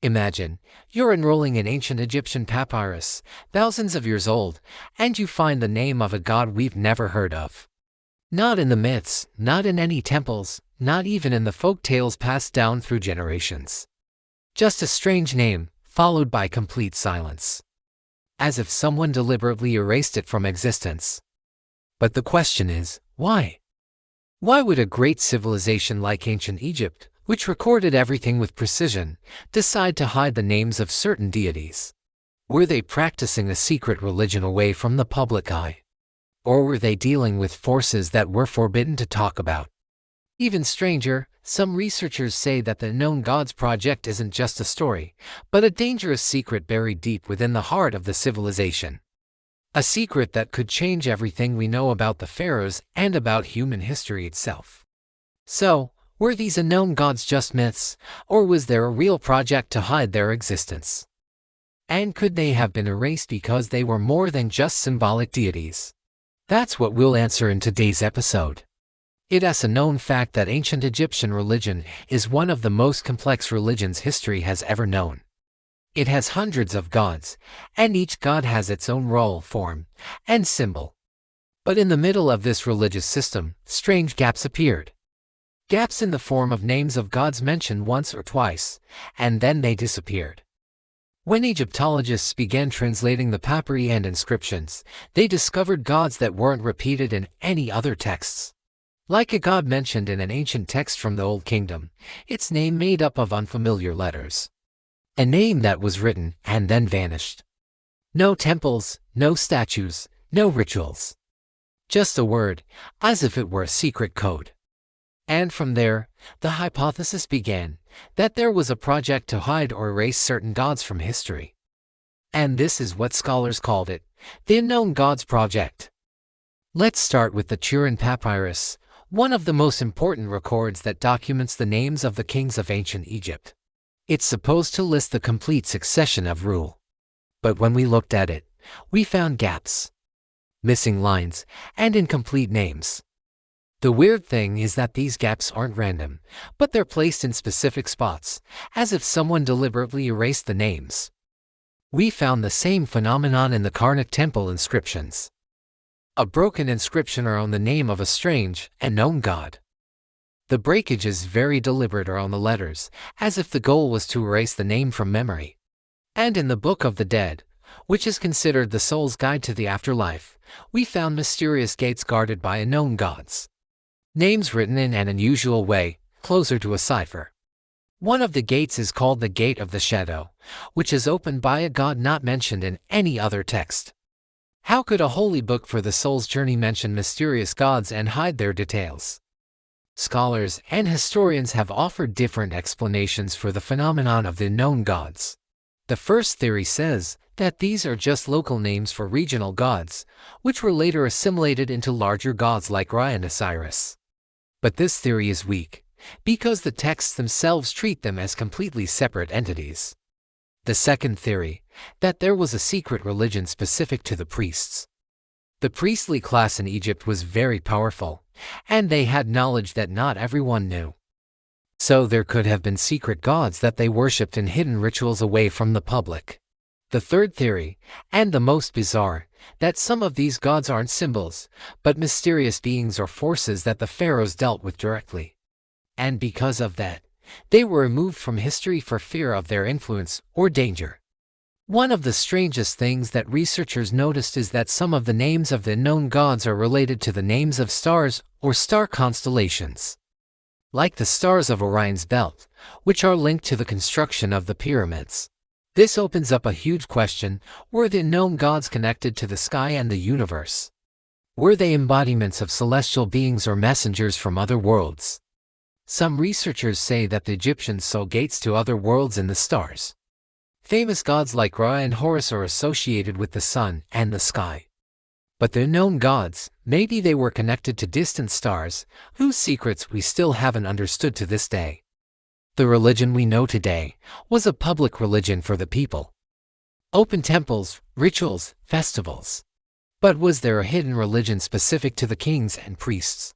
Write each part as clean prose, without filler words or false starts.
Imagine, you're enrolling in ancient Egyptian papyrus, thousands of years old, and you find the name of a god we've never heard of. Not in the myths, not in any temples, not even in the folk tales passed down through generations. Just a strange name, followed by complete silence. As if someone deliberately erased it from existence. But the question is, why? Why would a great civilization like ancient Egypt, which recorded everything with precision, decide to hide the names of certain deities? Were they practicing a secret religion away from the public eye? Or were they dealing with forces that were forbidden to talk about? Even stranger, some researchers say that the Known Gods project isn't just a story, but a dangerous secret buried deep within the heart of the civilization. A secret that could change everything we know about the pharaohs and about human history itself. So, were these unknown gods just myths, or was there a real project to hide their existence? And could they have been erased because they were more than just symbolic deities? That's what we'll answer in today's episode. It is a known fact that ancient Egyptian religion is one of the most complex religions history has ever known. It has hundreds of gods, and each god has its own role, form, and symbol. But in the middle of this religious system, strange gaps appeared. Gaps in the form of names of gods mentioned once or twice, and then they disappeared. When Egyptologists began translating the papyri and inscriptions, they discovered gods that weren't repeated in any other texts. Like a god mentioned in an ancient text from the Old Kingdom, its name made up of unfamiliar letters. A name that was written and then vanished. No temples, no statues, no rituals. Just a word, as if it were a secret code. And from there, the hypothesis began that there was a project to hide or erase certain gods from history. And this is what scholars called it, the Unknown Gods Project. Let's start with the Turin Papyrus, one of the most important records that documents the names of the kings of ancient Egypt. It's supposed to list the complete succession of rule. But when we looked at it, we found gaps, missing lines, and incomplete names. The weird thing is that these gaps aren't random, but they're placed in specific spots, as if someone deliberately erased the names. We found the same phenomenon in the Karnak Temple inscriptions. A broken inscription around the name of a strange, unknown god. The breakage is very deliberate around the letters, as if the goal was to erase the name from memory. And in the Book of the Dead, which is considered the soul's guide to the afterlife, we found mysterious gates guarded by unknown gods. Names written in an unusual way, closer to a cipher. One of the gates is called the Gate of the Shadow, which is opened by a god not mentioned in any other text. How could a holy book for the soul's journey mention mysterious gods and hide their details? Scholars and historians have offered different explanations for the phenomenon of the unknown gods. The first theory says that these are just local names for regional gods, which were later assimilated into larger gods like Orion and Osiris. But this theory is weak, because the texts themselves treat them as completely separate entities. The second theory, that there was a secret religion specific to the priests. The priestly class in Egypt was very powerful, and they had knowledge that not everyone knew. So there could have been secret gods that they worshipped in hidden rituals away from the public. The third theory, and the most bizarre, that some of these gods aren't symbols, but mysterious beings or forces that the pharaohs dealt with directly. And because of that, they were removed from history for fear of their influence or danger. One of the strangest things that researchers noticed is that some of the names of the unknown gods are related to the names of stars or star constellations. Like the stars of Orion's belt, which are linked to the construction of the pyramids. This opens up a huge question: were the unknown gods connected to the sky and the universe? Were they embodiments of celestial beings or messengers from other worlds? Some researchers say that the Egyptians saw gates to other worlds in the stars. Famous gods like Ra and Horus are associated with the sun and the sky. But the unknown gods, maybe they were connected to distant stars, whose secrets we still haven't understood to this day. The religion we know today was a public religion for the people. Open temples, rituals, festivals. But was there a hidden religion specific to the kings and priests?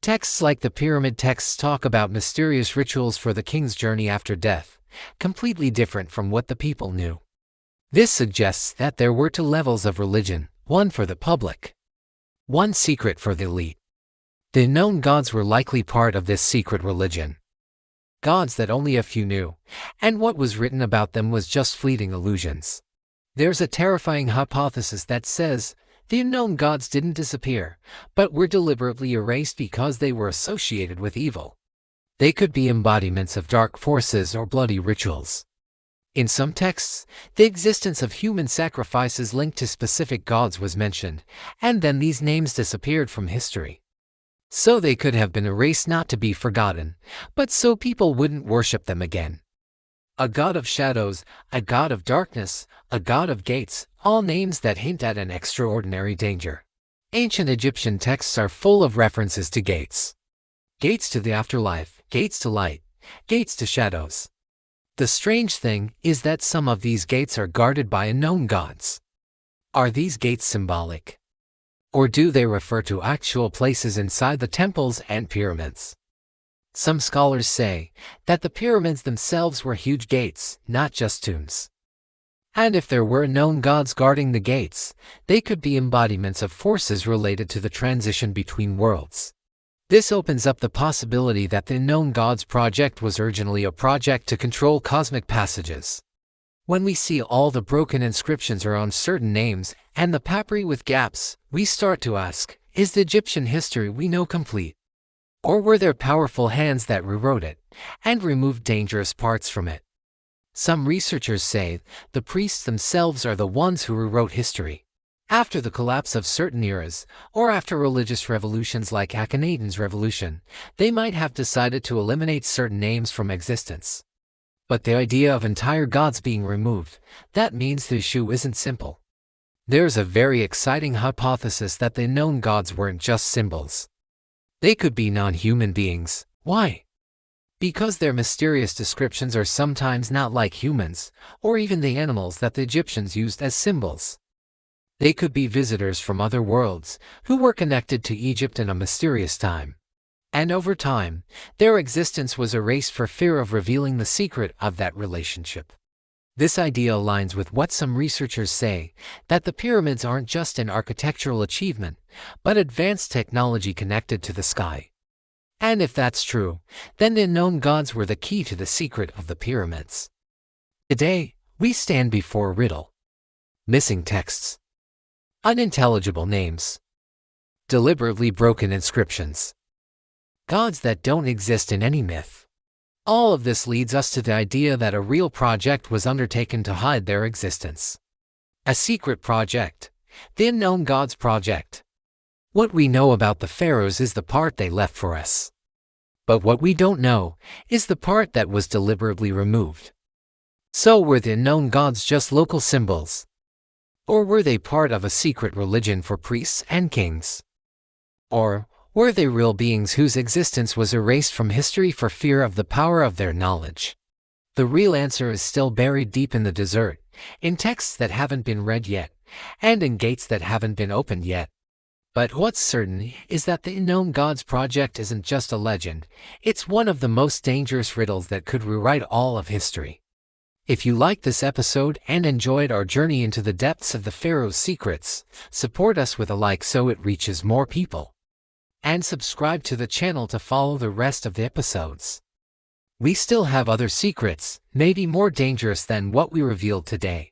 Texts like the pyramid texts talk about mysterious rituals for the king's journey after death, completely different from what the people knew. This suggests that there were two levels of religion, one for the public, one secret for the elite. The unknown gods were likely part of this secret religion. Gods that only a few knew, and what was written about them was just fleeting illusions. There's a terrifying hypothesis that says the unknown gods didn't disappear, but were deliberately erased because they were associated with evil. They could be embodiments of dark forces or bloody rituals. In some texts, the existence of human sacrifices linked to specific gods was mentioned, and then these names disappeared from history. So they could have been erased not to be forgotten, but so people wouldn't worship them again. A god of shadows, a god of darkness, a god of gates, all names that hint at an extraordinary danger. Ancient Egyptian texts are full of references to gates. Gates to the afterlife, gates to light, gates to shadows. The strange thing is that some of these gates are guarded by unknown gods. Are these gates symbolic? Or do they refer to actual places inside the temples and pyramids? Some scholars say that the pyramids themselves were huge gates, not just tombs. And if there were known gods guarding the gates, they could be embodiments of forces related to the transition between worlds. This opens up the possibility that the Unknown Gods project was originally a project to control cosmic passages. When we see all the broken inscriptions around certain names and the papyri with gaps, we start to ask, is the Egyptian history we know complete? Or were there powerful hands that rewrote it and removed dangerous parts from it? Some researchers say the priests themselves are the ones who rewrote history. After the collapse of certain eras, or after religious revolutions like Akhenaten's revolution, they might have decided to eliminate certain names from existence. But the idea of entire gods being removed, that means the issue isn't simple. There's a very exciting hypothesis that the unknown gods weren't just symbols. They could be non-human beings. Why? Because their mysterious descriptions are sometimes not like humans, or even the animals that the Egyptians used as symbols. They could be visitors from other worlds, who were connected to Egypt in a mysterious time. And over time, their existence was erased for fear of revealing the secret of that relationship. This idea aligns with what some researchers say, that the pyramids aren't just an architectural achievement, but advanced technology connected to the sky. And if that's true, then the unknown gods were the key to the secret of the pyramids. Today, we stand before a riddle. Missing texts. Unintelligible names. Deliberately broken inscriptions. Gods that don't exist in any myth. All of this leads us to the idea that a real project was undertaken to hide their existence. A secret project. The Unknown Gods Project. What we know about the pharaohs is the part they left for us. But what we don't know is the part that was deliberately removed. So were the unknown gods just local symbols? Or were they part of a secret religion for priests and kings? Or were they real beings whose existence was erased from history for fear of the power of their knowledge? The real answer is still buried deep in the desert, in texts that haven't been read yet, and in gates that haven't been opened yet. But what's certain is that the Unknown Gods Project isn't just a legend, it's one of the most dangerous riddles that could rewrite all of history. If you liked this episode and enjoyed our journey into the depths of the Pharaoh's secrets, support us with a like so it reaches more people. And subscribe to the channel to follow the rest of the episodes. We still have other secrets, maybe more dangerous than what we revealed today.